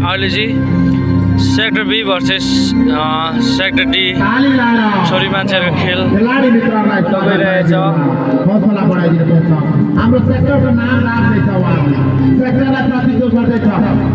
अहिले चाहिँ sector B versus sector D छोरी मान्छेहरूको खेल भइरहेछ। हौसला बढाइदिनुपर्छ। हाम्रो सेक्टरको नाम राख्दैछ उहाँले, सेक्टरलाई प्रतिनिधित्व गर्दैछ।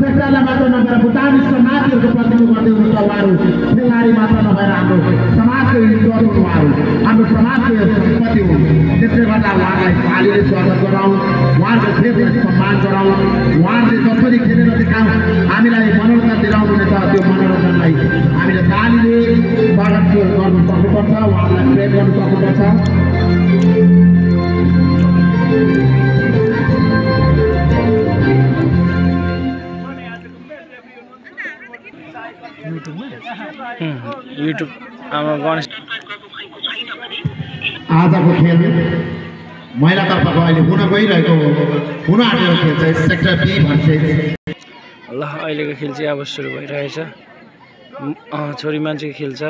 सेक्टरलाई मात्र नभएर भुटान समाजहरूको प्रतिनिधित्व गर्दै हुनुहुन्छ उहाँहरू। खेलाडी मात्र नभएर हाम्रो समाजको इज्जत उहाँहरू, हाम्रो समाजको सम्पत्ति हुन्। त्यसले गर्दा उहाँलाई तालीले स्वागत गराउँ, उहाँको खेललाई सम्मान गराउँ। उहाँले जसरी खेलेर देखाउँ हामीलाई मनोरञ्जन दिलाउनु हुनेछ, त्यो मनोरञ्जनलाई हामीले तालीले स्वागत गर्नु सक्नुपर्छ, उहाँलाई प्रेम गर्नु सक्नुपर्छ। युट्युब गणेश आजको खेल महिलातर्फको अहिले हुन गइरहेको हुन आँटेको खेल चाहिँ सेक्टर बी भर्सेस ल अहिलेको खेल चाहिँ अब सुरु भइरहेछ। छोरी मान्छेको खेल छ।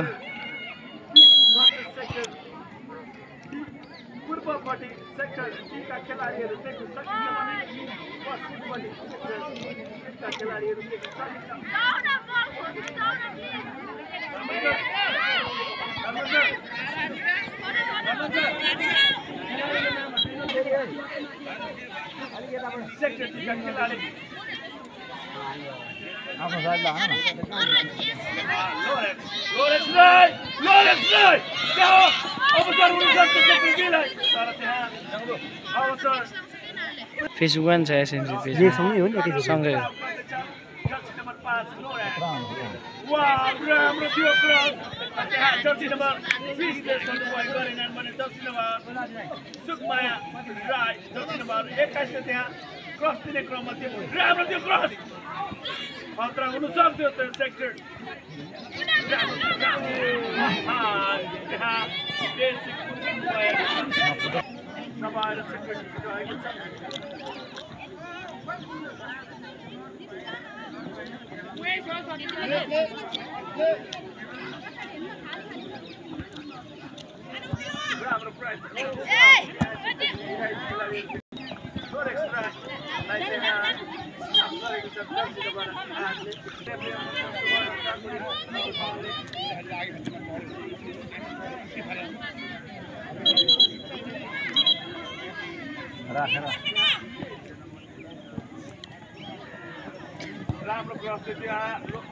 फेसबुक छ एसएमसी फेसबुक सँगै हो नि सँगै हो। खतरा हुन सक्थ्यो त्यो सेक्टर राम्रो क्रस थियो।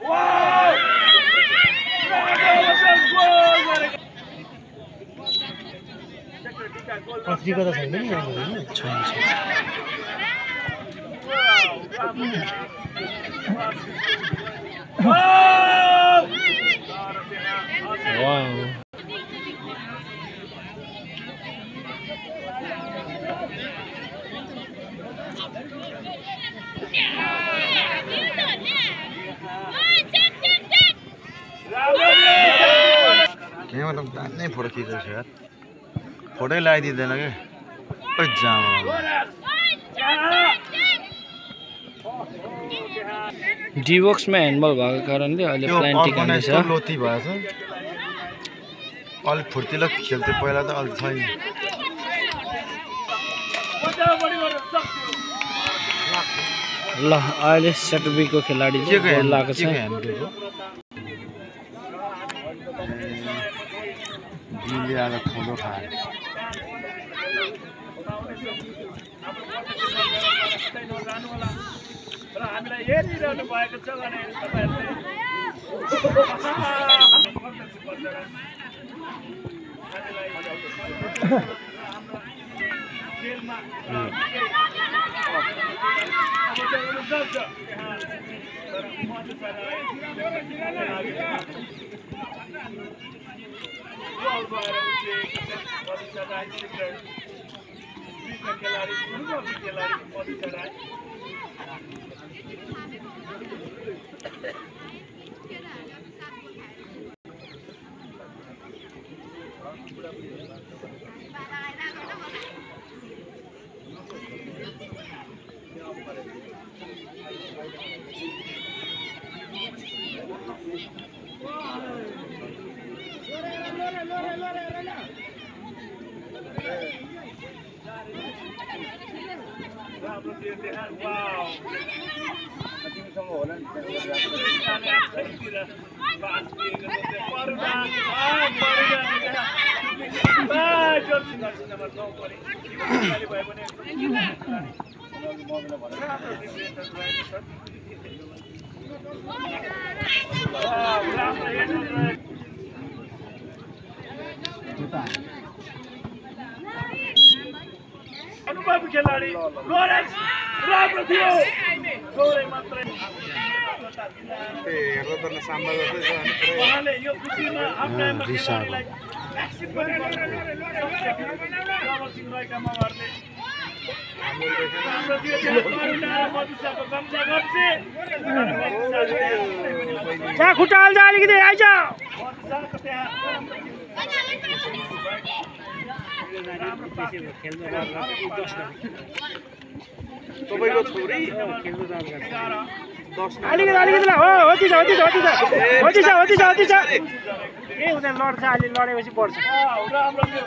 वाउ! अफ्रिका त छैन नि छैन। वाउ! क्या मतलब दानै फोटो खिचेको यार, फोटै लगाइदिँदैन के डिबक्समा ह्यान्डबल भएको कारणले अहिले प्लान्टिङ हाल्दैछ। लोती भएछ, अलिक फुर्तिलो खेल्थ्यो पहिला त, अहिले छैन। ल अहिले सेक्टर बीको खेलाडी लगाएको छ। दिनले आज ठुलो खायो। हामीलाई हेरिरहनु भएको छ भने तपाईहरुले अनुभवी खेलाडी लोरेन्स राम्रो थियो थोरै मात्रै उहाँले यो खुसीमा आफ्नो एक्सिट पनि रहेका मगरले राम्रो थियो करुणा र मधुसाको कब्जा गर्छ त्यहाँ खुट्टा हाल्छ अलिकति आइज मधुसाको त्यहाँ तपाईँको छोरी अलिकति अलिकति हो होती छ होती छ होती छ होती छ होती छ होती छ ए उनीहरू लड्छ अलि लडेपछि पर्छ राम्रो थियो